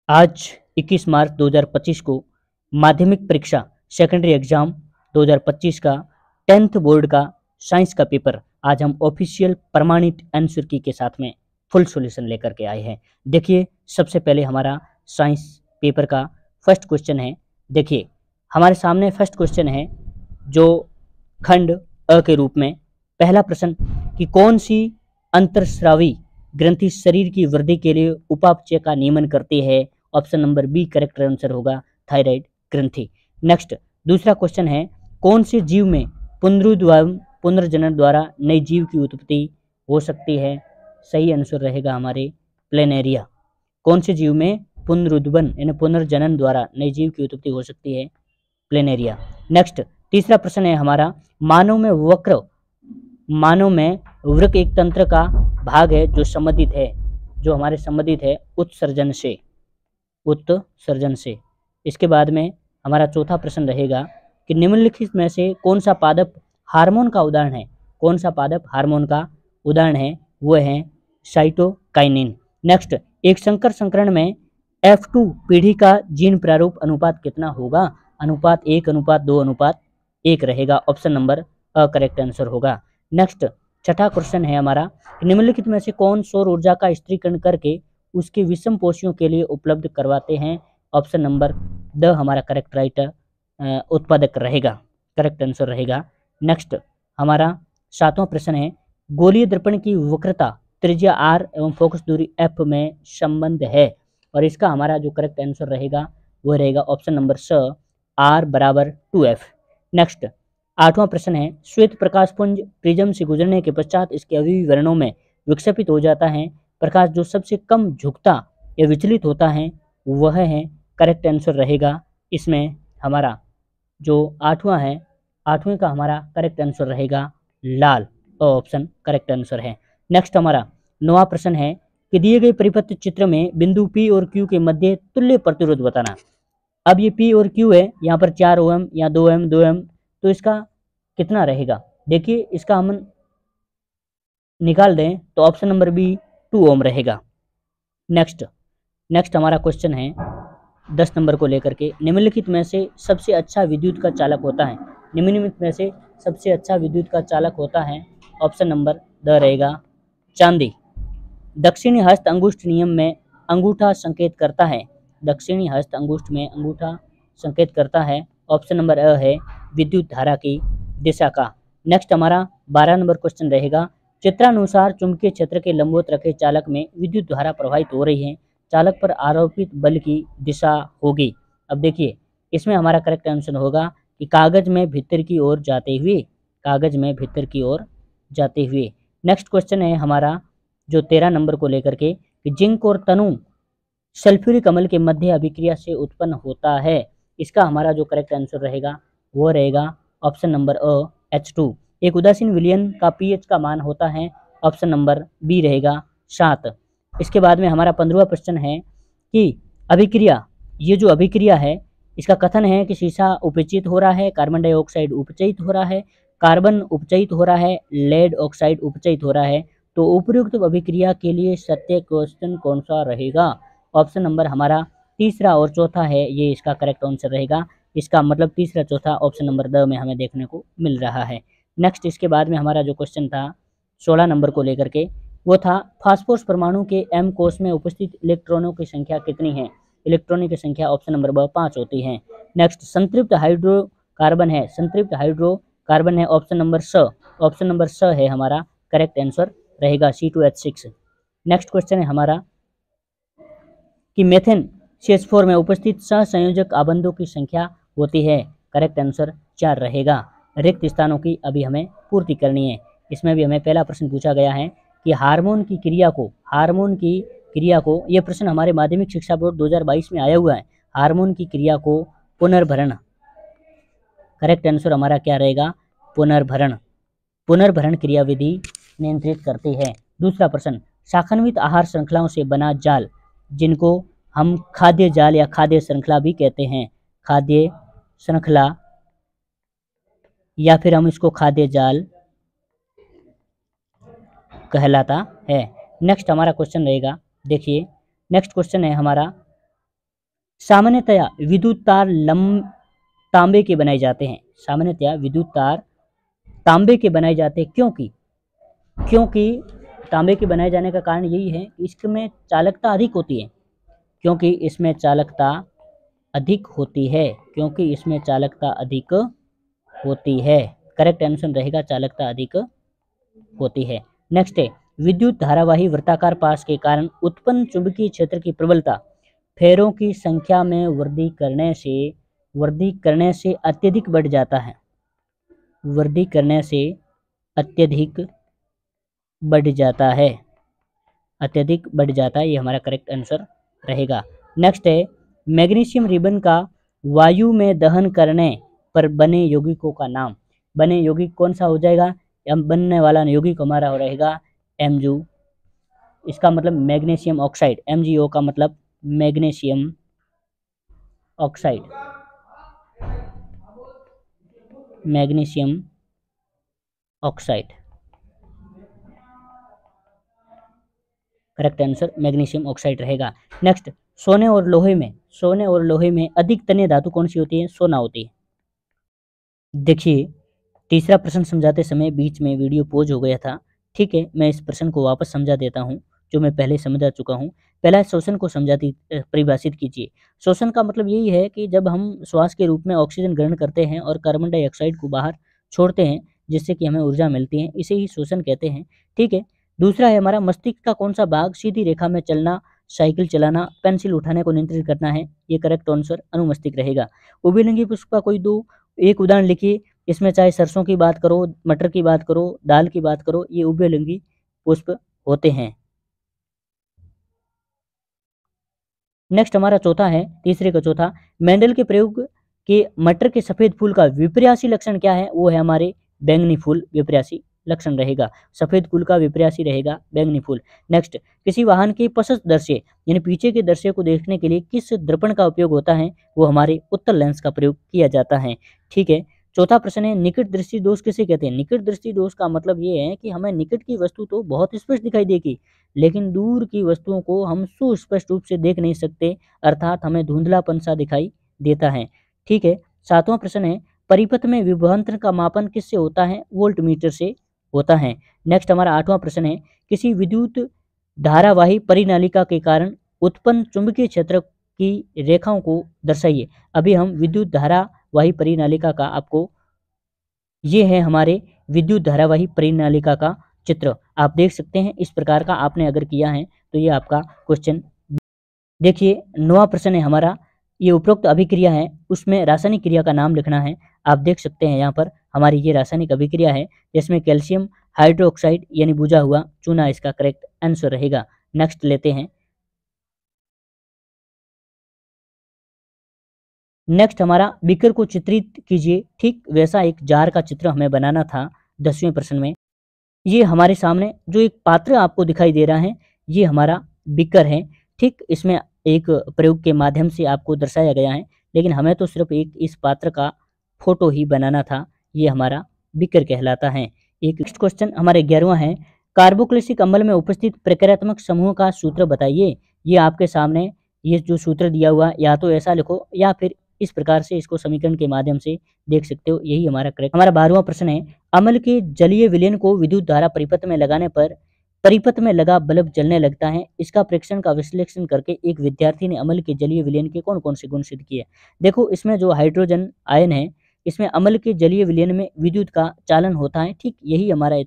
आज 21 मार्च 2025 को माध्यमिक परीक्षा सेकेंडरी एग्जाम 2025 का 10th बोर्ड का साइंस का पेपर आज हम ऑफिशियल प्रमाणित आंसर की के साथ में फुल सॉल्यूशन लेकर के आए हैं। देखिए सबसे पहले हमारा साइंस पेपर का फर्स्ट क्वेश्चन है। देखिए हमारे सामने फर्स्ट क्वेश्चन है जो खंड अ के रूप में पहला प्रश्न कि कौन सी अंतरस्रावी ग्रंथि शरीर की वृद्धि के लिए उपापचय का नियमन करती है। Option number b correct answer होगा थायराइड ग्रंथि। नेक्स्ट दूसरा क्वेश्चन है कौन से जीव में पुनर्जनन द्वारा नई जीव की उत्पत्ति हो सकती है। सही आंसर रहेगा हमारे प्लेनेरिया। कौन से जीव में पुनरुद्भवन यानी पुनर्जनन द्वारा नई जीव की उत्पत्ति हो सकती है, प्लेनेरिया। नेक्स्ट तीसरा प्रश्न है हमारा मानव में वृक्क एक तंत्र का भाग है जो हमारे संबंधित है उत्सर्जन से। इसके बाद में हमारा चौथा प्रश्न रहेगा कि निम्नलिखित में से कौन सा पादप हार्मोन का उदाहरण है। वो है साइटोकाइनिन। नेक्स्ट एक संकर संकरण में F2 पीढ़ी का जीन प्रारूप अनुपात कितना होगा। अनुपात 1:2:1 रहेगा। Option number a correct answer होगा। नेक्स्ट छठा क्वेश्चन है हमारा निम्नलिखित में से कौन सौर ऊर्जा का स्थिरीकरण करके उसके विषम पोषियों के लिए उपलब्ध करवाते हैं। ऑप्शन नंबर द हमारा करेक्ट उत्पादक रहेगा, करेक्ट आंसर रहेगा। नेक्स्ट हमारा सातवां प्रश्न है गोलीय दर्पण की वक्रता त्रिज्या r एवं फोकस दूरी f में संबंध है और इसका हमारा जो करेक्ट आंसर रहेगा वो रहेगा ऑप्शन नंबर स r = 2f। नेक्स्ट आठवां प्रश्न है श्वेत प्रकाश पुंज प्रिज्म से गुजरने के पश्चात इसके अवयवी वर्णों में विक्षेपित हो जाता है। प्रकाश जो सबसे कम झुकता या विचलित होता है वह है, करेक्ट आंसर रहेगा इसमें हमारा जो आठवें का हमारा करेक्ट आंसर रहेगा लाल, ऑप्शन करेक्ट आंसर है। नेक्स्ट हमारा नौवां प्रश्न है कि दिए गए परिपत्र चित्र में बिंदु P और Q के मध्य तुल्य प्रतिरोध बताना। अब ये P और Q है, यहाँ पर 4 ओम या 2 ओम, तो इसका कितना रहेगा। देखिए इसका हम निकाल दें तो ऑप्शन नंबर बी 2 ओम रहेगा। नेक्स्ट हमारा क्वेश्चन है 10 नंबर को लेकर के निम्नलिखित में से सबसे अच्छा विद्युत का चालक होता है। ऑप्शन नंबर द रहेगा चांदी। दक्षिणी हस्त अंगुष्ठ नियम में अंगूठा संकेत करता है। ऑप्शन नंबर अ है विद्युत धारा की दिशा का। नेक्स्ट हमारा 12 नंबर क्वेश्चन रहेगा चित्रानुसार चुंबकीय क्षेत्र के लंबवत रखे चालक में विद्युत धारा प्रवाहित हो रही है, चालक पर आरोपित बल की दिशा होगी। अब देखिए इसमें हमारा करेक्ट आंसर होगा कि कागज में भीतर की ओर जाते हुए। नेक्स्ट क्वेश्चन है हमारा जो 13 नंबर को लेकर के कि जिंक और तनु सल्फ्यूरिक अम्ल के मध्य अभिक्रिया से उत्पन्न होता है। इसका हमारा जो करेक्ट आंसर रहेगा वो रहेगा ऑप्शन नंबर अ H2। एक उदासीन विलयन का pH का मान होता है। ऑप्शन नंबर बी रहेगा 7। इसके बाद में हमारा 15वां प्रश्न है कि अभिक्रिया, ये जो अभिक्रिया है इसका कथन है कि सीसा उपचयित हो रहा है, कार्बन डाइऑक्साइड उपचयित हो रहा है, कार्बन उपचयित हो रहा है, लेड ऑक्साइड उपचयित हो रहा है। तो उपयुक्त अभिक्रिया के लिए सत्य क्वेश्चन कौन सा रहेगा। ऑप्शन नंबर हमारा तीसरा और चौथा है, ये इसका करेक्ट आंसर रहेगा। इसका मतलब तीसरा चौथा ऑप्शन नंबर द में हमें देखने को मिल रहा है। नेक्स्ट इसके बाद में हमारा जो क्वेश्चन था 16 नंबर को लेकर के वो था फास्फोरस परमाणु के M कोष में उपस्थित इलेक्ट्रॉनों की संख्या कितनी है। इलेक्ट्रॉनों की संख्या ऑप्शन नंबर ब 5 होती है। नेक्स्ट संतृप्त हाइड्रोकार्बन है ऑप्शन नंबर स है हमारा करेक्ट आंसर रहेगा C2H6। नेक्स्ट क्वेश्चन है हमारा कि मेथेन CH4 में उपस्थित सहसंयोजक आबंधों की संख्या होती है। करेक्ट आंसर 4 रहेगा। रिक्त स्थानों की अभी हमें पूर्ति करनी है। इसमें भी हमें पहला प्रश्न पूछा गया है कि हार्मोन की क्रिया को ये प्रश्न हमारे माध्यमिक शिक्षा बोर्ड 2022 में आया हुआ है। हार्मोन की क्रिया को पुनर्भरण, करेक्ट आंसर हमारा क्या रहेगा पुनर्भरण क्रियाविधि नियंत्रित करती है। दूसरा प्रश्न शाखान्वित आहार श्रृंखलाओं से बना जाल जिनको हम खाद्य जाल या खाद्य श्रृंखला भी कहते हैं, खाद्य श्रृंखला या फिर हम इसको खाद्य जाल कहलाता है। नेक्स्ट हमारा क्वेश्चन रहेगा, देखिए नेक्स्ट क्वेश्चन है हमारा सामान्यतया विद्युत तार तांबे के बनाए जाते हैं। सामान्यतया विद्युत तार तांबे के बनाए जाते हैं, क्योंकि तांबे के बनाए जाने का कारण यही है कि इसमें चालकता अधिक होती है, क्योंकि इसमें चालकता अधिक होती है, क्योंकि इसमें चालकता अधिक होती है। करेक्ट आंसर रहेगा चालकता अधिक होती है। नेक्स्ट है, विद्युत धारावाही वृत्ताकार पास के कारण उत्पन्न चुंबकीय क्षेत्र की प्रबलता फेरों की संख्या में वृद्धि करने से अत्यधिक बढ़ जाता है। वृद्धि करने से अत्यधिक बढ़ जाता है, अत्यधिक बढ़ जाता है, ये हमारा करेक्ट आंसर रहेगा। नेक्स्ट है, मैग्नीशियम रिबन का वायु में दहन करने पर बने यौगिकों का नाम। बने यौगिक कौन सा हो जाएगा? बनने वाला यौगिक हमारा हो रहेगा MgO। इसका मतलब मैग्नीशियम ऑक्साइड। MgO का मतलब magnesium oxide, magnesium oxide. Correct answer magnesium oxide रहेगा। नेक्स्ट, सोने और लोहे में अधिक तन्य धातु कौन सी होती है? सोना होती है। देखिए, तीसरा प्रश्न समझाते समय बीच में वीडियो पॉज हो गया था, ठीक है, मैं इस प्रश्न को वापस समझा देता हूँ जो मैं पहले समझा चुका हूँ। पहला शोषण को परिभाषित कीजिए। शोषण का मतलब यही है कि जब हम श्वास के रूप में ऑक्सीजन ग्रहण करते हैं और कार्बन डाइऑक्साइड को बाहर छोड़ते हैं, जिससे कि हमें ऊर्जा मिलती है, इसे ही शोषण कहते हैं, ठीक है। दूसरा है हमारा मस्तिष्क का कौन सा भाग सीधी रेखा में चलना, साइकिल चलाना, पेंसिल उठाने को नियंत्रित करना है? ये करेक्ट आंसर अनुमस्तिष्क रहेगा। उभयलिंगी पुष्प का कोई एक उदाहरण लिखिए। इसमें चाहे सरसों की बात करो, मटर की बात करो, दाल की बात करो, ये उभयलिंगी पुष्प होते हैं। नेक्स्ट हमारा चौथा है, तीसरे का चौथा, मेंडल के प्रयोग के मटर के सफेद फूल का विपर्यासी लक्षण क्या है? वो है हमारे बैंगनी फूल विपर्यासी लक्षण रहेगा। सफेद फूल का विपर्यासी रहेगा बैंगनी फूल। नेक्स्ट, किसी वाहन के पश्च दृश्य यानी पीछे के दृश्य को देखने के लिए किस दर्पण का उपयोग होता है? वो हमारे उत्तल लेंस का प्रयोग किया जाता है, ठीक है। चौथा प्रश्न है, निकट दृष्टि दोष किसे कहते हैं? निकट दृष्टि दोष का मतलब ये है कि हमें निकट की वस्तु तो बहुत स्पष्ट दिखाई देगी, लेकिन दूर की वस्तुओं को हम सुस्पष्ट रूप से देख नहीं सकते, अर्थात हमें धुंधलापन सा दिखाई देता है, ठीक है। सातवां प्रश्न है, परिपथ में विभवांतर का मापन किससे होता है? वोल्ट मीटर से होता है। नेक्स्ट हमारा आठवां प्रश्न है, किसी विद्युत धारावाही परिनालिका के कारण उत्पन्न चुंबकीय क्षेत्र की रेखाओं को दर्शाइए। अभी हम विद्युत धारावाही परिनालिका का आपको, ये है हमारे विद्युत धारावाही परिनालिका का चित्र, आप देख सकते हैं इस प्रकार का आपने अगर किया है तो ये आपका क्वेश्चन। देखिए, 9वां प्रश्न है हमारा, ये उपरोक्त अभिक्रिया है, उसमें रासायनिक क्रिया का नाम लिखना है। आप देख सकते हैं यहाँ पर हमारी ये रासायनिक अभिक्रिया है, जिसमें कैल्शियम हाइड्रोक्साइड यानी बुझा हुआ चूना इसका करेक्ट आंसर रहेगा। नेक्स्ट लेते हैं, नेक्स्ट हमारा बीकर को चित्रित कीजिए। ठीक वैसा एक जार का चित्र हमें बनाना था 10वें प्रश्न में। ये हमारे सामने जो एक पात्र आपको दिखाई दे रहा है, ये हमारा बीकर है, ठीक। इसमें एक प्रयोग के माध्यम से आपको दर्शाया गया है, लेकिन हमें तो सिर्फ एक इस पात्र का फोटो ही बनाना था, ये हमारा बीकर कहलाता है। एक नेक्स्ट क्वेश्चन हमारे 11वां है, कार्बोक्सिलिक अम्ल में उपस्थित प्रक्रियात्मक समूह का सूत्र बताइए। ये आपके सामने ये जो सूत्र दिया हुआ, या तो ऐसा लिखो या फिर इस प्रकार से इसको समीकरण के माध्यम से देख सकते हो, यही हमारा करेक्ट। हमारा 12वां प्रश्न है, अम्ल के जलीय विलयन को विद्युत धारा परिपथ में लगाने पर परिपथ में लगा बल्ब जलने लगता है। इसका प्रेक्षण का विश्लेषण करके एक विद्यार्थी ने अम्ल के जलीय विलयन के कौन कौन से गुण सिद्ध किए? देखो, इसमें जो हाइड्रोजन आयन है, इसमें अम्ल के जलीय विलयन में विद्युत का चालन होता है, ठीक, यही हमारा।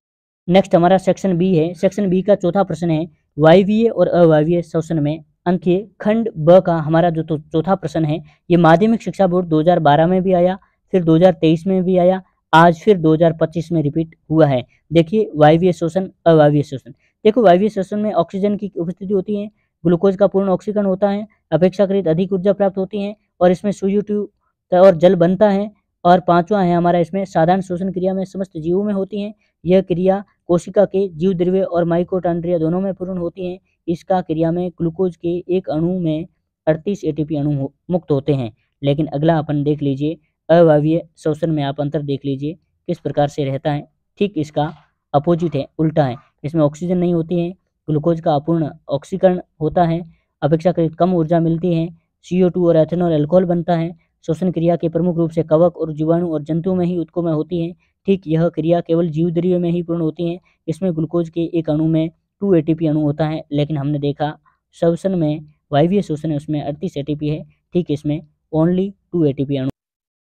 नेक्स्ट हमारा सेक्शन बी है। सेक्शन बी का चौथा प्रश्न है, वायवीय और अवायवीय शोषण में अंकीय खंड ब का हमारा जो चौथा प्रश्न है, ये माध्यमिक शिक्षा बोर्ड 2012 में भी आया, फिर 2023 में भी आया, आज फिर 2025 में रिपीट हुआ है। देखिए, वायवीय शोषण अवायवीय शोषण। देखो, वायवीय शोषण में ऑक्सीजन की उपस्थिति होती है, ग्लूकोज का पूर्ण ऑक्सीकरण होता है, अपेक्षाकृत अधिक ऊर्जा प्राप्त होती है, और इसमें CO2 और जल बनता है। और पांचवा है हमारा, इसमें साधारण शोषण क्रिया में समस्त जीवों में होती है। यह क्रिया कोशिका के जीव द्रव्य और माइटोकॉन्ड्रिया दोनों में पूर्ण होती है। इसका क्रिया में ग्लूकोज के एक अणु में 38 ATP अणु मुक्त होते हैं। लेकिन अगला अपन देख लीजिए, अवायवीय शोषण में आप अंतर देख लीजिए किस प्रकार से रहता है, ठीक इसका अपोजिट है, उल्टा है। इसमें ऑक्सीजन नहीं होती है, ग्लूकोज का अपूर्ण ऑक्सीकरण होता है, अपेक्षाकृत कम ऊर्जा मिलती है, CO2 और एथेनॉल अल्कोहल बनता है। श्वसन क्रिया के प्रमुख रूप से कवक और जीवाणु और जंतुओं में ही उत्कोमय होती है। ठीक यह क्रिया केवल जीवद्रियों में ही पूर्ण होती है। इसमें ग्लूकोज के एक अणु में 2 ATP अणु होता है, लेकिन हमने देखा श्वसन में वायवीय श्वसन है उसमें 38 ATP है। ठीक इसमें ओनली 2 ATP अणु।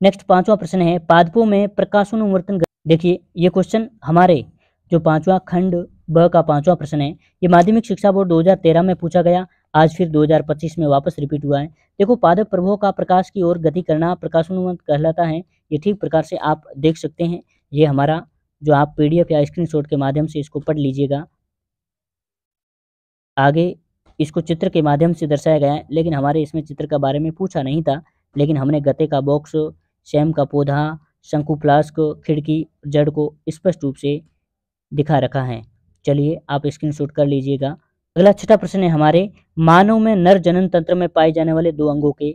नेक्स्ट 5वां प्रश्न है पादपों में प्रकाशोन्वर्तन। देखिए ये क्वेश्चन हमारे जो 5वां खंड ब का 5वां प्रश्न है, ये माध्यमिक शिक्षा बोर्ड 2013 में पूछा गया, आज फिर 2025 में वापस रिपीट हुआ है। देखो पादप प्रभाव का प्रकाश की ओर गति करना प्रकाशोन्वर्तन कहलाता है। ये ठीक प्रकार से आप देख सकते हैं। ये हमारा जो आप PDF या स्क्रीनशॉट के माध्यम से इसको पढ़ लीजिएगा। आगे इसको चित्र के माध्यम से दर्शाया गया है, लेकिन हमारे इसमें चित्र के बारे में पूछा नहीं था, लेकिन हमने गत्ते का बॉक्स, शैम का पौधा, शंकु फ्लास्क, खिड़की, जड़ को स्पष्ट रूप से दिखा रखा है। चलिए आप स्क्रीनशॉट कर लीजिएगा। अगला 6वां प्रश्न है हमारे मानव में नर जनन तंत्र में पाए जाने वाले 2 अंगों के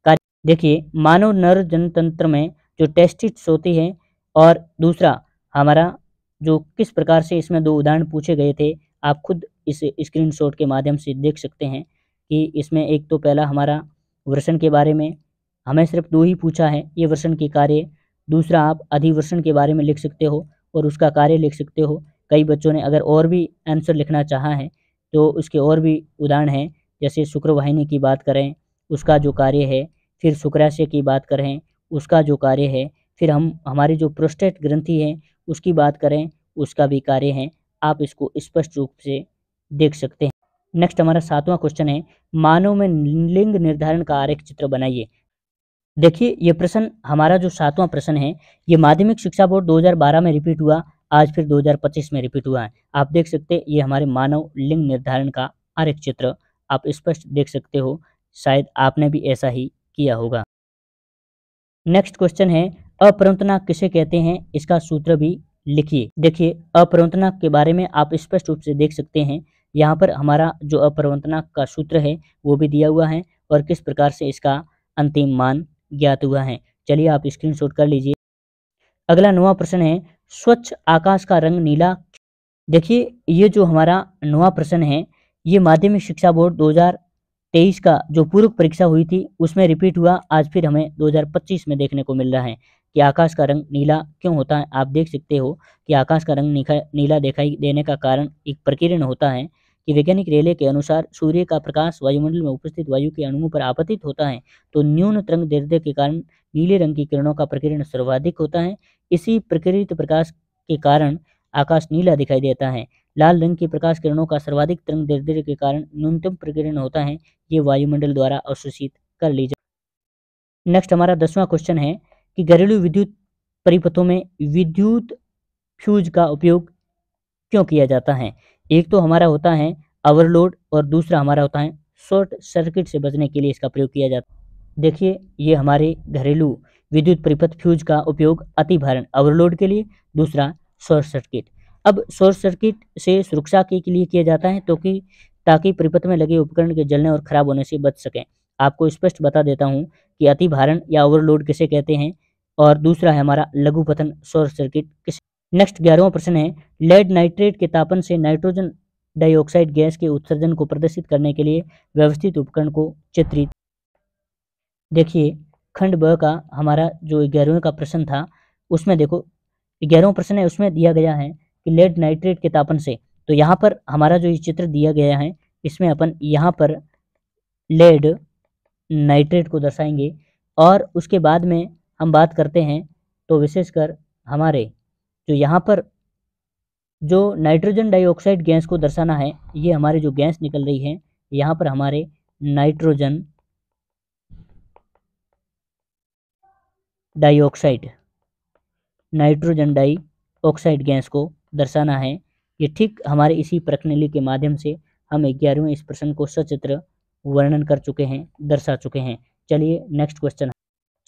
कार्य। देखिए मानव नर जनन तंत्र में जो टेस्टिस होती है और दूसरा हमारा जो किस प्रकार से इसमें 2 उदाहरण पूछे गए थे, आप खुद इस स्क्रीनशॉट के माध्यम से देख सकते हैं कि इसमें एक तो पहला हमारा वृषण के बारे में हमें सिर्फ 2 ही पूछा है, ये वृषण के कार्य। दूसरा आप अधिवृषण के बारे में लिख सकते हो और उसका कार्य लिख सकते हो। कई बच्चों ने अगर और भी आंसर लिखना चाहा है तो उसके और भी उदाहरण हैं, जैसे शुक्रवाहिनी की बात करें उसका जो कार्य है, फिर शुक्राशय की बात करें उसका जो कार्य है, फिर हम हमारी जो प्रोस्टेट ग्रंथि है उसकी बात करें उसका भी कार्य है। आप इसको स्पष्ट रूप से देख सकते हैं। नेक्स्ट हमारा 7वां क्वेश्चन है मानव में लिंग निर्धारण का आरेख चित्र बनाइए। देखिए ये प्रश्न हमारा जो 7वां प्रश्न है ये माध्यमिक शिक्षा बोर्ड 2012 में रिपीट हुआ, आज फिर 2025 में रिपीट हुआ है। आप देख सकते हैं ये हमारे मानव लिंग निर्धारण का आरेख चित्र आप स्पष्ट देख सकते हो, शायद आपने भी ऐसा ही किया होगा। नेक्स्ट क्वेश्चन है अपरंतना किसे कहते हैं, इसका सूत्र भी लिखिए। देखिए अपरंतना के बारे में आप स्पष्ट रूप से देख सकते हैं। यहाँ पर हमारा जो अपरंतना का सूत्र है वो भी दिया हुआ है और किस प्रकार से इसका अंतिम मान ज्ञात हुआ है। चलिए आप स्क्रीनशॉट कर लीजिए। अगला 9वां प्रश्न है स्वच्छ आकाश का रंग नीला। देखिए ये जो हमारा 9वां प्रश्न है ये माध्यमिक शिक्षा बोर्ड 2023 का जो पूर्व परीक्षा हुई थी उसमें रिपीट हुआ, आज फिर हमें 2025 में देखने को मिल रहा है कि आकाश का रंग नीला क्यों होता है। आप देख सकते हो कि आकाश का रंग नीला दिखाई देने का कारण एक प्रकीर्ण होता है कि वैज्ञानिक रेले के अनुसार सूर्य का प्रकाश वायुमंडल में उपस्थित वायु के अणुओं पर आपतित होता है, तो न्यून तरंग दैर्ध्य के कारण नीले रंग की किरणों का प्रकीर्ण सर्वाधिक होता है। इसी प्रकीर्णित प्रकाश के कारण आकाश नीला दिखाई देता है। लाल रंग की प्रकाश किरणों का सर्वाधिक तरंग दैर्ध्य के कारण न्यूनतम प्रकीर्ण होता है, ये वायुमंडल द्वारा अवशोषित कर ली जाए। नेक्स्ट हमारा 10वां क्वेश्चन है कि घरेलू विद्युत परिपथों में विद्युत फ्यूज का उपयोग क्यों किया जाता है। एक तो हमारा होता है ओवरलोड और दूसरा हमारा होता है शॉर्ट सर्किट से बचने के लिए इसका प्रयोग किया जाता है। देखिए ये हमारे घरेलू विद्युत परिपथ फ्यूज का उपयोग अतिभारण ओवरलोड के लिए, दूसरा शॉर्ट सर्किट। अब शॉर्ट सर्किट से सुरक्षा के लिए किया जाता है ताकि परिपथ में लगे उपकरण के जलने और खराब होने से बच सकें। आपको स्पष्ट बता देता हूं कि अतिभारण या ओवरलोड किसे कहते हैं और दूसरा है हमारा लघुपतन शॉर्ट सर्किट किसे। नेक्स्ट 11वां प्रश्न है लेड नाइट्रेट के तापन से नाइट्रोजन डाइऑक्साइड गैस के उत्सर्जन को प्रदर्शित करने के लिए व्यवस्थित उपकरण को चित्रित। देखिए खंड ब का हमारा जो 11वें का प्रश्न था उसमें देखो 11वां प्रश्न है उसमें दिया गया है कि लेड नाइट्रेट के तापन से, तो यहाँ पर हमारा जो ये चित्र दिया गया है इसमें अपन यहाँ पर लेड नाइट्रेट को दर्शाएंगे और उसके बाद में हम बात करते हैं तो विशेषकर हमारे जो यहाँ पर जो नाइट्रोजन डाइऑक्साइड गैस को दर्शाना है, ये हमारी जो गैस निकल रही है यहाँ पर हमारे नाइट्रोजन डाइऑक्साइड गैस को दर्शाना है। ये ठीक हमारे इसी प्रश्नावली के माध्यम से हम 11वें इस प्रश्न को सचित्र वर्णन कर चुके हैं, दर्शा चुके हैं। चलिए नेक्स्ट क्वेश्चन।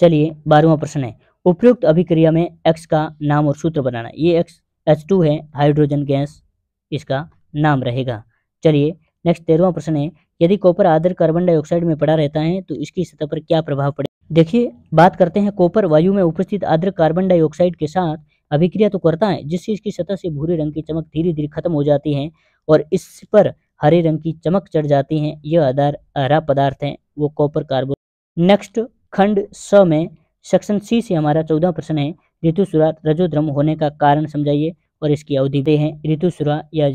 चलिए 12वां प्रश्न है उपयुक्त अभिक्रिया में X का नाम और सूत्र बनाना। ये H2 है हाइड्रोजन गैस, इसका नाम रहेगा। चलिए नेक्स्ट 13वां प्रश्न है यदि कॉपर आर्द्र कार्बन डाइऑक्साइड में पड़ा रहता है तो इसकी सतह पर क्या प्रभाव पड़े। देखिए बात करते हैं कॉपर वायु में उपस्थित आर्द्र कार्बन डाइऑक्साइड के साथ अभिक्रिया तो करता है जिससे इसकी सतह से भूरे रंग की चमक धीरे धीरे खत्म हो जाती है और इस पर हरे रंग की चमक चढ़ जाती है। यह हरा पदार्थ है वो कॉपर कार्बन नेक्स्ट खंड स में सेक्शन सी से हमारा 14 प्रश्न है, ऋतुस्राव रजोद्रम होने का कारण समझाइए और इसकी अवधि दे हैं। ऋतुस्राव या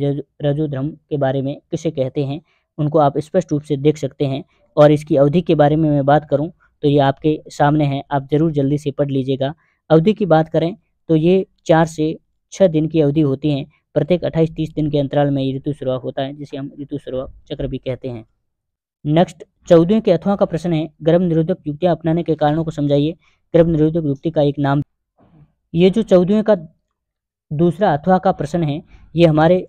रजोद्रम के बारे में किसे कहते हैं, उनको आप स्पष्ट रूप से देख सकते हैं। और इसकी अवधि के बारे में मैं बात करूं तो ये आपके सामने है, आप जरूर जल्दी से पढ़ लीजिएगा। अवधि की बात करें तो ये 4 से 6 दिन की अवधि होती है। प्रत्येक 28-30 दिन के अंतराल में ये ऋतुस्राव होता है, जिसे हम ऋतुस्राव चक्र भी कहते हैं। नेक्स्ट 14वें के अथवा का प्रश्न है, गर्भ निरोधक युक्तियां अपनाने के कारणों को समझाइए। गर्भ निरोधक युक्ति का एक नाम, ये जो 14वें का दूसरा अथवा का प्रश्न है, ये हमारे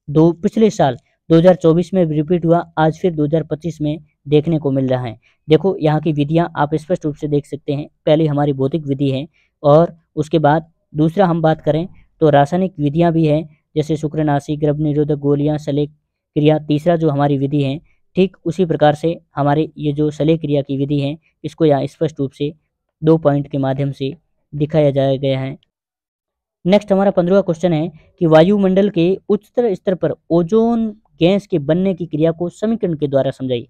पिछले साल 2024 में रिपीट हुआ, आज फिर 2025 में देखने को मिल रहा है। देखो यहाँ की विधियां आप स्पष्ट रूप से देख सकते हैं। पहले हमारी भौतिक विधि है और उसके बाद दूसरा हम बात करें तो रासायनिक विधियां भी हैं, जैसे शुक्रनाशी, गर्भ निरोधक गोलियां, शल्य क्रिया। तीसरा जो हमारी विधि है, ठीक उसी प्रकार से हमारे ये जो शल्य क्रिया की विधि है, इसको यहाँ स्पष्ट रूप से 2 पॉइंट के माध्यम से दिखाया जाया गया है। नेक्स्ट हमारा 15वां क्वेश्चन है कि वायुमंडल के उच्चतर स्तर पर ओजोन गैस के बनने की क्रिया को समीकरण के द्वारा समझाइए।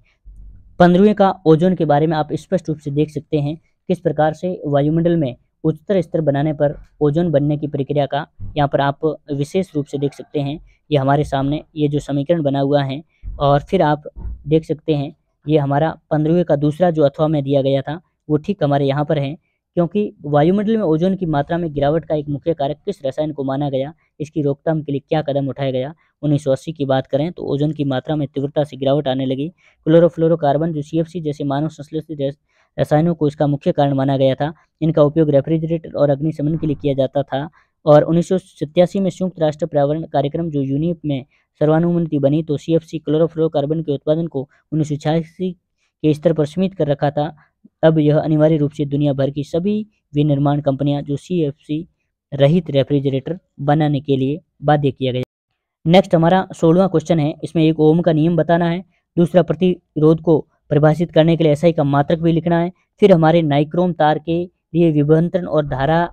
15वें का ओजोन के बारे में आप स्पष्ट रूप से देख सकते हैं, किस प्रकार से वायुमंडल में उच्चतर स्तर बनाने पर ओजोन बनने की प्रक्रिया का यहाँ पर आप विशेष रूप से देख सकते हैं। ये हमारे सामने ये जो समीकरण बना हुआ है, और फिर आप देख सकते हैं ये हमारा 15वें का दूसरा जो अथवा में दिया गया था वो ठीक हमारे यहाँ पर है। क्योंकि वायुमंडल में ओजोन की मात्रा में गिरावट का एक मुख्य कारक किस रसायन को माना गया, इसकी रोकथाम के लिए क्या कदम उठाया गया। 1980 की बात करें तो ओजोन की मात्रा में तीव्रता से गिरावट आने लगी। क्लोरोफ्लोरोकार्बन जो CFC जैसे मानव संश्लेषित रसायनों को इसका मुख्य कारण माना गया था। इनका उपयोग रेफ्रिजरेटर और अग्निशमन के लिए किया जाता था। और 1987 में संयुक्त राष्ट्र पर्यावरण कार्यक्रम जो यूनिप में सर्वानुमति बनी, तो CFC क्लोरोफ्लोरोकार्बन के उत्पादन को 1986 के स्तर पर सीमित कर रखा था। अब यह अनिवार्य रूप से दुनिया भर की सभी विनिर्माण कंपनियां जो CFC रहित रेफ्रिजरेटर बनाने के लिए बाध्य किया गया। नेक्स्ट हमारा 16वां क्वेश्चन है, इसमें एक ओम का नियम बताना है, दूसरा प्रतिरोध को परिभाषित करने के लिए SI का मात्रक भी लिखना है, फिर हमारे नाइक्रोम तार के लिए विभवांतरण और धारा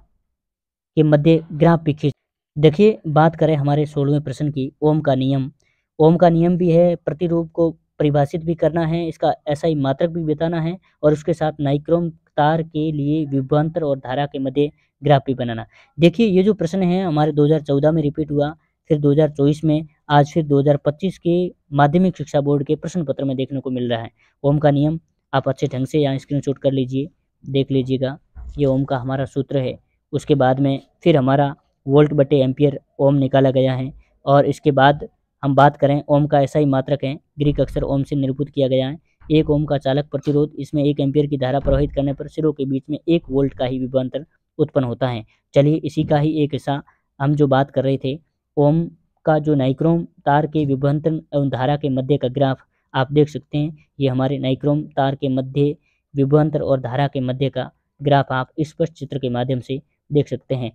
के मध्य ग्राफ भी खींच। देखिए बात करें हमारे 16वें प्रश्न की, ओम का नियम। ओम का नियम भी है, प्रतिरोध को परिभाषित भी करना है, इसका SI मात्रक भी बताना है, और उसके साथ नाइक्रोम तार के लिए विभवांतर और धारा के मध्य ग्राफ भी बनाना। देखिए ये जो प्रश्न है हमारे 2014 में रिपीट हुआ, फिर 2024 में, आज फिर 2025 के माध्यमिक शिक्षा बोर्ड के प्रश्न पत्र में देखने को मिल रहा है। ओम का नियम आप अच्छे ढंग से यहाँ स्क्रीनशॉट कर लीजिए, देख लीजिएगा, ये ओम का हमारा सूत्र है। उसके बाद में फिर हमारा वोल्ट बटे एम्पियर ओम निकाला गया है। और इसके बाद हम बात करें, ओम का SI मात्रक है, ग्रीक अक्षर ओम से निरूपित किया गया है। 1 ओम का चालक प्रतिरोध, इसमें 1 एम्पियर की धारा प्रवाहित करने पर सिरों के बीच में 1 वोल्ट का ही विभवांतर उत्पन्न होता है। चलिए इसी का ही एक हिस्सा हम जो बात कर रहे थे, ओम का जो नाइक्रोम तार के विभवांतर एवं धारा के मध्य का ग्राफ आप देख सकते हैं। ये हमारे नाइक्रोम तार के मध्य विभवांतर और धारा के मध्य का ग्राफ आप स्पष्ट चित्र के माध्यम से देख सकते हैं।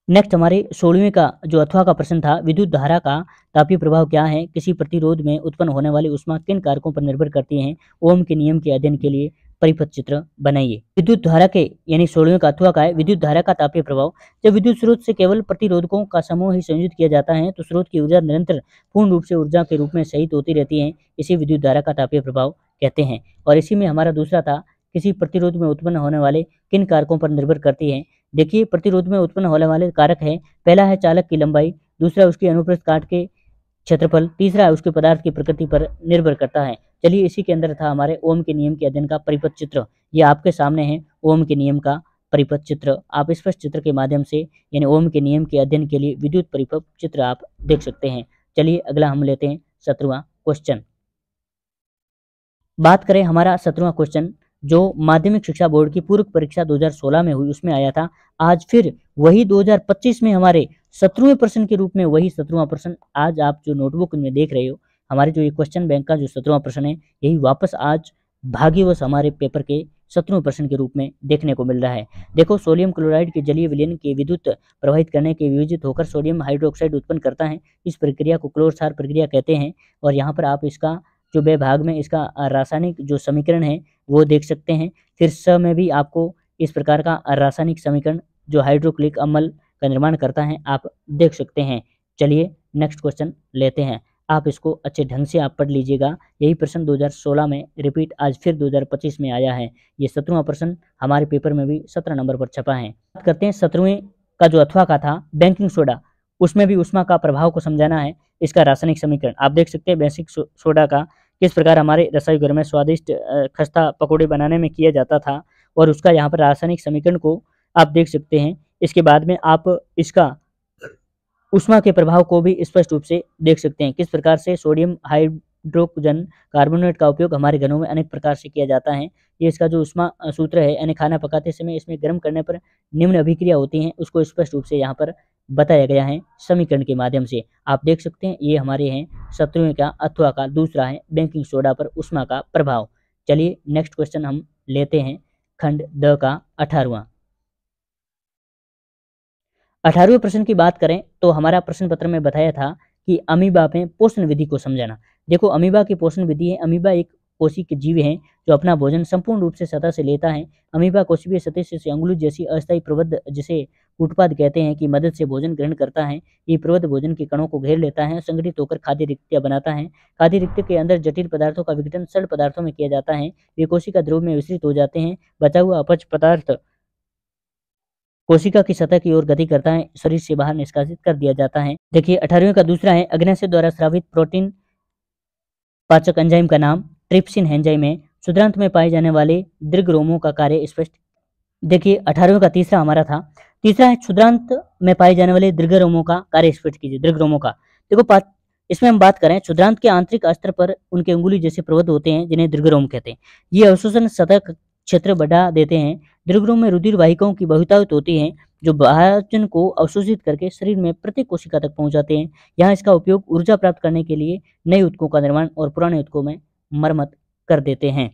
नेक्स्ट हमारे 16वें का जो अथवा का प्रश्न था, विद्युत धारा का तापीय प्रभाव क्या है, किसी प्रतिरोध में उत्पन्न होने वाली ऊष्मा किन कारकों पर निर्भर करती है, ओम के नियम के अध्ययन के लिए परिपथ चित्र बनाइए। विद्युत धारा के यानी 16वें का अथवा का है, विद्युत धारा का तापीय प्रभाव। जब विद्युत स्रोत से केवल प्रतिरोधकों का समूह ही संयोजित किया जाता है तो स्रोत की ऊर्जा निरंतर पूर्ण रूप से ऊर्जा के रूप में सहित होती रहती है, इसी विद्युत धारा का तापीय प्रभाव कहते हैं। और इसी में हमारा दूसरा था, किसी प्रतिरोध में उत्पन्न होने वाले किन कारकों पर निर्भर करती है। देखिए प्रतिरोध में उत्पन्न होने वाले कारक है, पहला है चालक की लंबाई, दूसरा उसकी अनुप्रस्थ काट के क्षेत्रफल, तीसरा है उसके पदार्थ की प्रकृति पर निर्भर करता है। चलिए इसी के अंदर था हमारे ओम के नियम के अध्ययन का परिपथ चित्र, ये आपके सामने है ओम के नियम का परिपथ चित्र। आप स्पष्ट चित्र के माध्यम से यानी ओम के नियम के अध्ययन के लिए विद्युत परिपथ चित्र आप देख सकते हैं। चलिए अगला हम लेते हैं 17वां क्वेश्चन। बात करें हमारा 17वां क्वेश्चन जो माध्यमिक शिक्षा बोर्ड की पूरक परीक्षा 2016 में हुई उसमें आया था, आज फिर वही 2025 में हमारे 17वें प्रश्न के रूप में वही 17वां प्रश्न आज आप जो नोटबुक में देख रहे हो, हमारे जो ये क्वेश्चन बैंक का जो 17वां प्रश्न है, यही वापस आज भाग्यवश हमारे पेपर के 17वें प्रश्न के रूप में देखने को मिल रहा है। देखो सोडियम क्लोराइड के जलीय विलयन के विद्युत प्रवाहित करने के विभाजित होकर सोडियम हाइड्रोक्साइड उत्पन्न करता है, इस प्रक्रिया को क्लोरसार प्रक्रिया कहते हैं। और यहाँ पर आप इसका जो ब भाग में इसका रासायनिक जो समीकरण है वो देख सकते हैं। फिर स में भी आपको इस प्रकार का रासायनिक समीकरण जो हाइड्रोक्लिक अम्ल का निर्माण करता है आप देख सकते हैं। चलिए नेक्स्ट क्वेश्चन लेते हैं। आप इसको अच्छे ढंग से आप पढ़ लीजिएगा। यही प्रश्न 2016 में रिपीट आज फिर 2025 में आया है। ये 17वां प्रश्न हमारे पेपर में भी 17 नंबर पर छपा है। बात करते हैं 17वें का जो अथवा का था बेकिंग सोडा, उसमें भी ऊष्मा का प्रभाव को समझाना है। इसका रासायनिक समीकरण आप देख सकते हैं। बेसिक सोडा का किस प्रकार हमारे रसोई घर में स्वादिष्ट खस्ता पकौड़े बनाने में किया जाता था, और उसका यहाँ पर रासायनिक समीकरण को आप देख सकते हैं। इसके बाद में आप इसका ऊष्मा के प्रभाव को भी स्पष्ट रूप से देख सकते हैं। किस प्रकार से सोडियम हाइड्रोजन कार्बोनेट का उपयोग हमारे घरों में अनेक प्रकार से किया जाता है। ये इसका जो ऊष्मा सूत्र है, यानी खाना पकाते समय इसमें गर्म करने पर निम्न अभिक्रिया होती हैं, उसको स्पष्ट रूप से यहाँ पर बताया गया है समीकरण के माध्यम से। आप देख सकते हैं ये हमारे हैं 17वें का अथवा का दूसरा है बेकिंग सोडा पर ऊष्मा का प्रभाव। चलिए नेक्स्ट क्वेश्चन हम लेते हैं खंड द का 18वां। 18वें प्रश्न की बात करें तो हमारा प्रश्न पत्र में बताया था कि अमीबा में पोषण विधि को समझाना। देखो अमीबा की पोषण विधि है। अमीबा एक कोशिकीय जीव है जो अपना भोजन संपूर्ण रूप से सतह से लेता है। अमीबा कोशिकीय सतह से अंगुली जैसी अस्थायी प्रबंध, जिसे कूटपाद कहते हैं, की मदद से भोजन ग्रहण करता है। ये प्रबंध भोजन के कणों को घेर लेता है, संगठित होकर खाद्य रिक्तियां बनाता है। खाद्य रिक्ति के अंदर जटिल पदार्थों का विघटन सरल पदार्थों में किया जाता है। ये कोशिका द्रव में विस्तृत हो जाते हैं। बचा हुआ अपच पदार्थ कोशिका की सतह की ओर गति करता है, शरीर से बाहर निष्कासित कर दिया जाता है। देखिए 18वें का दूसरा है अग्न्याशय द्वारा स्रावित प्रोटीन पाचक एंजाइम का नाम ट्रिप्सिन एंजाइम है। क्षुद्रांत में पाए जाने वाले दीर्घरोमों का कार्य स्पष्ट। देखिए 18वें का तीसरा हमारा था, तीसरा है क्षुद्रांत में पाए जाने वाले दीर्घरोमों का कार्य स्पष्ट कीजिए। दीर्घरोमों का देखो इसमें हम बात करें क्षुद्रांत के आंतरिक स्तर पर उनके अंगुली जैसे प्रबंध होते हैं जिन्हें दीर्घरोम कहते हैं। ये अवशोषण सतह क्षेत्र बढ़ा देते हैं। दीर्घरोम में रुधिर वाहिकाओं की बहुतायत होती है जो भोजन को अवशोषित करके शरीर में प्रत्येक कोशिका तक पहुंचाते हैं। यहाँ इसका उपयोग ऊर्जा प्राप्त करने के लिए नए ऊतकों का निर्माण और पुराने ऊतकों में मरम्मत कर देते हैं।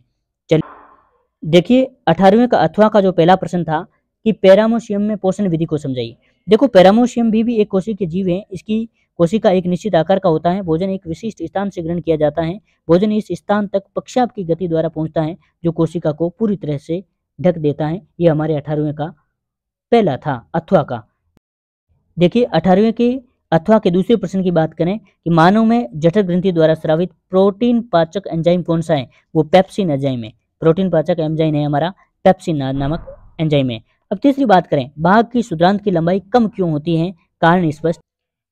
चलिए देखिए 18वें का अथवा का जो पहला प्रश्न था कि पैरामोशियम में पोषण विधि को समझाइए। देखो पैरामोशियम भी एक कोशिकीय जीव है। इसकी कोशिका एक निश्चित आकार का होता है। भोजन एक विशिष्ट स्थान से ग्रहण किया जाता है। भोजन इस स्थान तक पश्चाप की गति द्वारा पहुंचता है जो कोशिका को पूरी तरह से ढक देता है। ये हमारे 18वें का पहला था अथवा का। देखिए 18वें के अथवा के दूसरे प्रश्न की बात करें कि मानव में जठर ग्रंथि द्वारा स्रावित प्रोटीन पाचक एंजाइम कौन सा है, वो पेप्सिन एंजाइम है। प्रोटीन पाचक एंजाइम है हमारा पेप्सिन नामक एंजाइम है। अब तीसरी बात करें बाघ की क्षुद्रांत की लंबाई कम क्यों होती है, कारण स्पष्ट।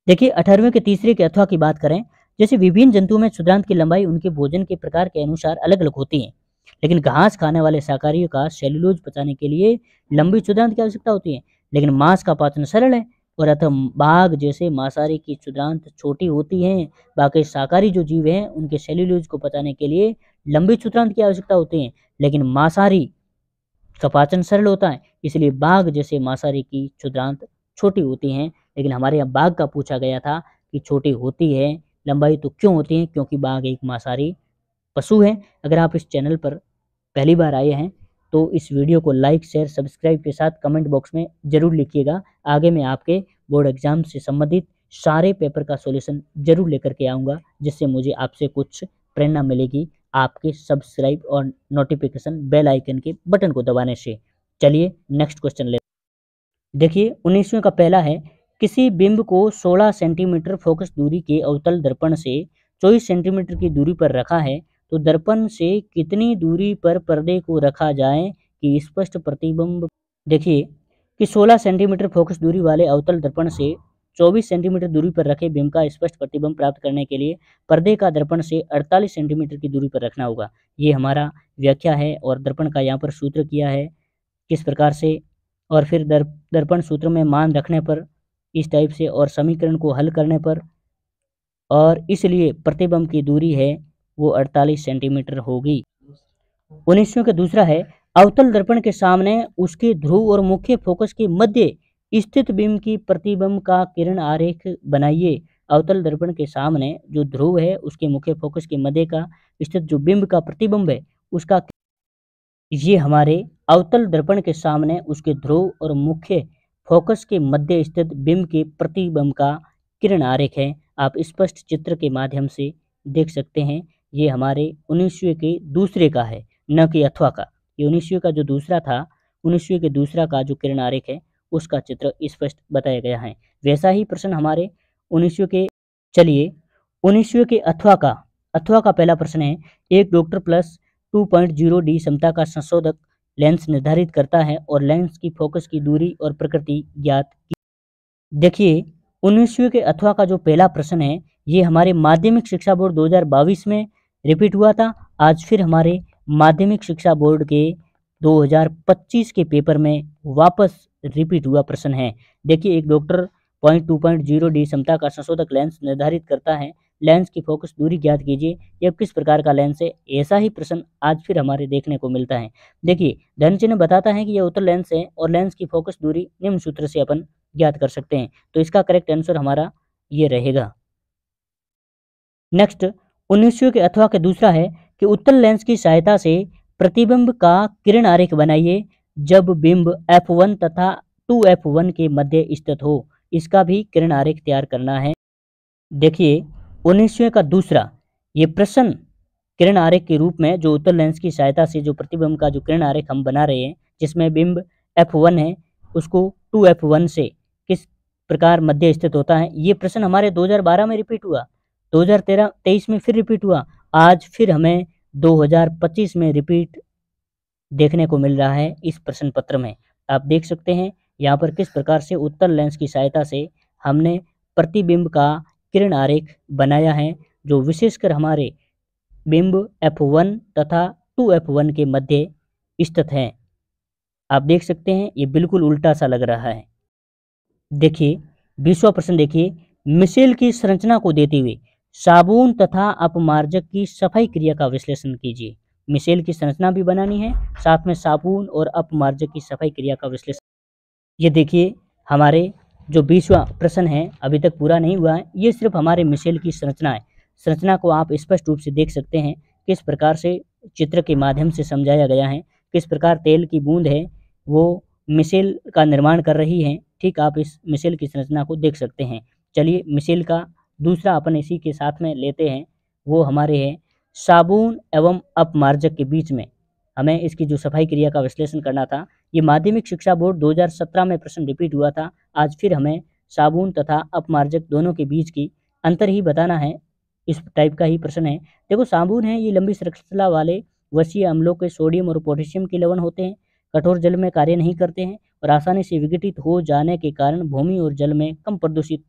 देखिए 18वें के तीसरे के अथवा की बात करें, जैसे विभिन्न जंतुओं में क्षुद्रांत की लंबाई उनके भोजन के प्रकार के अनुसार अलग अलग होती है, लेकिन घास खाने वाले शाकाहारियों का सेल्यूलोज पचाने के लिए लंबी क्षुद्रांत की आवश्यकता होती है, लेकिन मांस का पाचन सरल है। और अतः बाघ जैसे मांसाहारी की क्षुद्रांत छोटी होती है। बाकी शाकाहारी जो जीव हैं उनके सेल्यूलोज को पचाने के लिए लंबी क्षुद्रांत की आवश्यकता होती है, लेकिन मांसाहारी का पाचन सरल होता है, इसलिए बाघ जैसे मांसाहारी की क्षुद्रांत छोटी होती हैं। लेकिन हमारे यहाँ बाघ का पूछा गया था कि छोटी होती है लंबाई तो क्यों होती है, क्योंकि बाघ एक मांसाहारी पशु है। अगर आप इस चैनल पर पहली बार आए हैं तो इस वीडियो को लाइक शेयर सब्सक्राइब के साथ कमेंट बॉक्स में जरूर लिखिएगा। आगे मैं आपके बोर्ड एग्जाम से संबंधित सारे पेपर का सॉल्यूशन जरूर लेकर के आऊँगा, जिससे मुझे आपसे कुछ प्रेरणा मिलेगी आपके सब्सक्राइब और नोटिफिकेशन बेल आइकन के बटन को दबाने से। चलिए नेक्स्ट क्वेश्चन ले। देखिए 19वें का पहला है किसी बिंब को 16 सेंटीमीटर फोकस दूरी के अवतल दर्पण से 24 सेंटीमीटर की दूरी पर रखा है, तो दर्पण से कितनी दूरी पर पर्दे को रखा जाए कि स्पष्ट प्रतिबिंब। देखिए कि 16 सेंटीमीटर फोकस दूरी वाले अवतल दर्पण से 24 सेंटीमीटर दूरी पर रखे बिंब का स्पष्ट प्रतिबिंब प्राप्त करने के लिए पर्दे का दर्पण से 48 सेंटीमीटर की दूरी पर रखना होगा। ये हमारा व्याख्या है और दर्पण का यहाँ पर सूत्र किया है किस प्रकार से, और फिर दर्पण सूत्र में मान रखने पर इस टाइप से, और समीकरण को हल करने पर, और इसलिए प्रतिबिंब की दूरी है वो 48 सेंटीमीटर होगी। 19वें का दूसरा है अवतल दर्पण के सामने उसके ध्रुव और मुख्य फोकस के मध्य स्थित बिंब की प्रतिबिंब का किरण आरेख बनाइए। अवतल दर्पण के सामने जो ध्रुव है उसके मुख्य फोकस के मध्य का स्थित जो बिंब का प्रतिबिंब है उसका, ये हमारे अवतल दर्पण के सामने उसके ध्रुव और मुख्य फोकस के मध्य स्थित बिंब के प्रतिबिंब का किरण आरेख है। आप स्पष्ट चित्र के माध्यम से देख सकते हैं। ये हमारे 19वें के दूसरे का है, न कि अथवा का। ये 19वें का जो दूसरा था, 19वें के दूसरा का जो किरण आरेख है उसका चित्र स्पष्ट बताया गया है। वैसा ही प्रश्न हमारे 19वें के, चलिए 19वें के अथवा का पहला प्रश्न है, एक डॉक्टर प्लस 2.0 डी क्षमता का संशोधक लेंस निर्धारित करता है और लेंस की फोकस की दूरी और प्रकृति ज्ञात की। देखिए 19वें के अथवा का जो पहला प्रश्न है ये हमारे माध्यमिक शिक्षा बोर्ड 2022 में रिपीट हुआ था। आज फिर हमारे माध्यमिक शिक्षा बोर्ड के 2025 के पेपर में वापस रिपीट हुआ प्रश्न है। देखिए एक डॉक्टर 2.0 डी क्षमता का संशोधक लेंस निर्धारित करता है, लेंस की फोकस दूरी ज्ञात कीजिए, यह किस प्रकार का लेंस है। ऐसा ही प्रश्न आज फिर हमारे देखने को मिलता है। देखिए धन चिन्ह बताता है कि यह उत्तर लेंस है और लेंस की फोकस दूरी निम्न सूत्र से अपन ज्ञात कर सकते हैं। तो इसका करेक्ट आंसर हमारा ये रहेगा। नेक्स्ट 19वें के अथवा के दूसरा है कि उत्तल लेंस की सहायता से प्रतिबिंब का किरण आरेख बनाइए जब बिंब F1 तथा 2F1 के मध्य स्थित हो। इसका भी किरण आरेख तैयार करना है। देखिए 19वें का दूसरा ये प्रश्न किरण आरेख के रूप में जो उत्तल लेंस की सहायता से जो प्रतिबिंब का जो किरण आरेख हम बना रहे हैं जिसमें बिंब F1 है उसको 2F1 से किस प्रकार मध्य स्थित होता है, ये प्रश्न हमारे 2012 में रिपीट हुआ, 2023 में फिर रिपीट हुआ, आज फिर हमें 2025 में रिपीट देखने को मिल रहा है इस प्रश्न पत्र में। आप देख सकते हैं यहाँ पर किस प्रकार से उत्तल लेंस की सहायता से हमने प्रतिबिंब का किरण आरेख बनाया है जो विशेषकर हमारे बिंब F1 तथा 2F1 के मध्य स्थित है। आप देख सकते हैं ये बिल्कुल उल्टा सा लग रहा है। देखिए 20वां प्रश्न देखिए, मिसेल की संरचना को देते हुए साबुन तथा अपमार्जक की सफाई क्रिया का विश्लेषण कीजिए। मिसेल की संरचना भी बनानी है, साथ में साबुन और अपमार्जक की सफाई क्रिया का विश्लेषण। ये देखिए हमारे जो 20वां प्रश्न है अभी तक पूरा नहीं हुआ है, ये सिर्फ हमारे मिसेल की संरचना है। संरचना को आप स्पष्ट रूप से देख सकते हैं किस प्रकार से चित्र के माध्यम से समझाया गया है, किस प्रकार तेल की बूंद है वो मिसेल का निर्माण कर रही है। ठीक आप इस मिसेल की संरचना को देख सकते हैं। चलिए मिसेल का दूसरा अपन इसी के साथ में लेते हैं, वो हमारे है साबुन एवं अपमार्जक के बीच में हमें इसकी जो सफाई क्रिया का विश्लेषण करना था। ये माध्यमिक शिक्षा बोर्ड 2017 में प्रश्न रिपीट हुआ था। आज फिर हमें साबुन तथा अपमार्जक दोनों के बीच की अंतर ही बताना है, इस टाइप का ही प्रश्न है। देखो साबुन है ये लंबी श्रृंखला वाले वसीय अम्लों के सोडियम और पोटेशियम के लवण होते हैं, कठोर जल में कार्य नहीं करते हैं और आसानी से विघटित हो जाने के कारण भूमि और जल में कम प्रदूषित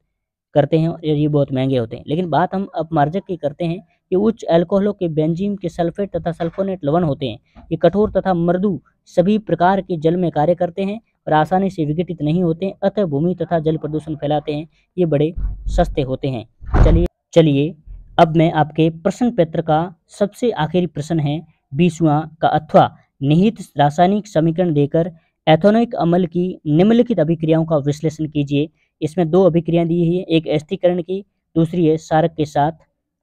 करते हैं और ये बहुत महंगे होते हैं। लेकिन बात हम अपमार्जक की करते हैं, ये उच्च अल्कोहलों के बेंजीन के सल्फेट तथा सल्फोनेट लवण होते हैं। ये कठोर तथा मृदु सभी प्रकार के जल में कार्य करते हैं और आसानी से विघटित नहीं होते हैं, अतः भूमि तथा जल प्रदूषण फैलाते हैं। ये बड़े सस्ते होते हैं। चलिए अब मैं आपके प्रश्न पत्र का सबसे आखिरी प्रश्न है 20वां का अथवा निहित रासायनिक समीकरण देकर एथेनोइक अम्ल की निम्नलिखित अभिक्रियाओं का विश्लेषण कीजिए। इसमें दो अभिक्रियाएं दी है, एक एस्थिकरण की, दूसरी है क्षारक के साथ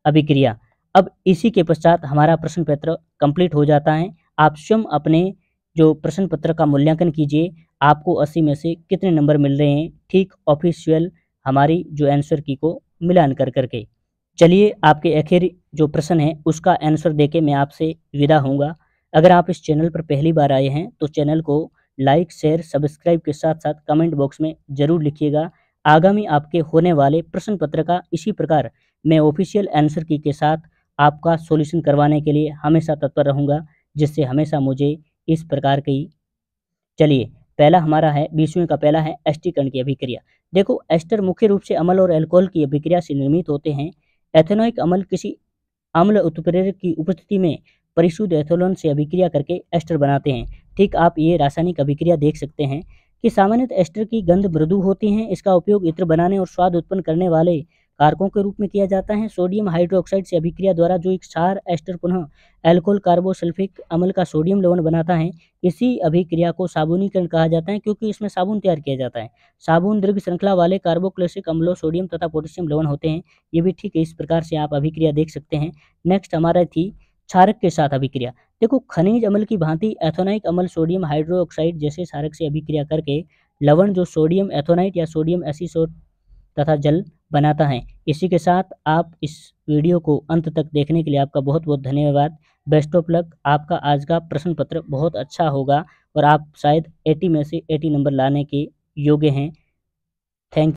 अभिक्रिया। अब इसी के पश्चात हमारा प्रश्न पत्र कंप्लीट हो जाता है। आप स्वयं अपने जो प्रश्न पत्र का मूल्यांकन कीजिए, आपको 80 में से कितने नंबर मिल रहे हैं, ठीक ऑफिशियल हमारी जो आंसर की को मिलान कर करके। चलिए आपके आखिर जो प्रश्न है उसका आंसर देके मैं आपसे विदा होऊंगा। अगर आप इस चैनल पर पहली बार आए हैं तो चैनल को लाइक शेयर सब्सक्राइब के साथ साथ कमेंट बॉक्स में जरूर लिखिएगा। आगामी आपके होने वाले प्रश्न पत्र का इसी प्रकार मैं ऑफिशियल आंसर की के साथ आपका सॉल्यूशन करवाने के लिए हमेशा तत्पर रहूँगा, जिससे हमेशा मुझे इस प्रकार की। चलिए पहला हमारा है 20वें का पहला है एस्टिकरण की अभिक्रिया। देखो एस्टर मुख्य रूप से अम्ल और अल्कोहल की अभिक्रिया से निर्मित होते हैं। एथेनोइक अम्ल किसी अम्ल उत्प्रेरक की उपस्थिति में परिशुद्ध एथेनॉल से अभिक्रिया करके एस्टर बनाते हैं। ठीक आप ये रासायनिक अभिक्रिया देख सकते हैं कि सामान्यतः एस्टर की गंध मृदु होती है। इसका उपयोग इत्र बनाने और स्वाद उत्पन्न करने वाले कारकों के रूप में किया जाता है। सोडियम हाइड्रोक्साइड से अभिक्रिया द्वारा जो एक क्षार एस्टर पुनः अल्कोहल कार्बोसल्फिक अम्ल का सोडियम लवण बनाता है, इसी अभिक्रिया को साबुनीकरण कहा जाता है, क्योंकि इसमें साबुन तैयार किया जाता है। साबुन दीर्घ श्रृंखला वाले कार्बोक्लेसिक अम्लों सोडियम तथा पोटेशियम लवण होते हैं। ये भी ठीक है, इस प्रकार से आप अभिक्रिया देख सकते हैं। नेक्स्ट हमारा थी क्षारक के साथ अभिक्रिया। देखो खनिज अम्ल की भांति एथेनोइक अम्ल सोडियम हाइड्रोक्साइड जैसे क्षारक से अभिक्रिया करके लवण जो सोडियम एथोनाइट या सोडियम एसीसोट तथा जल बनाता है। इसी के साथ आप इस वीडियो को अंत तक देखने के लिए आपका बहुत बहुत धन्यवाद। Best of luck. आपका आज का प्रश्न पत्र बहुत अच्छा होगा और आप शायद 80 में से 80 नंबर लाने के योग्य हैं। थैंक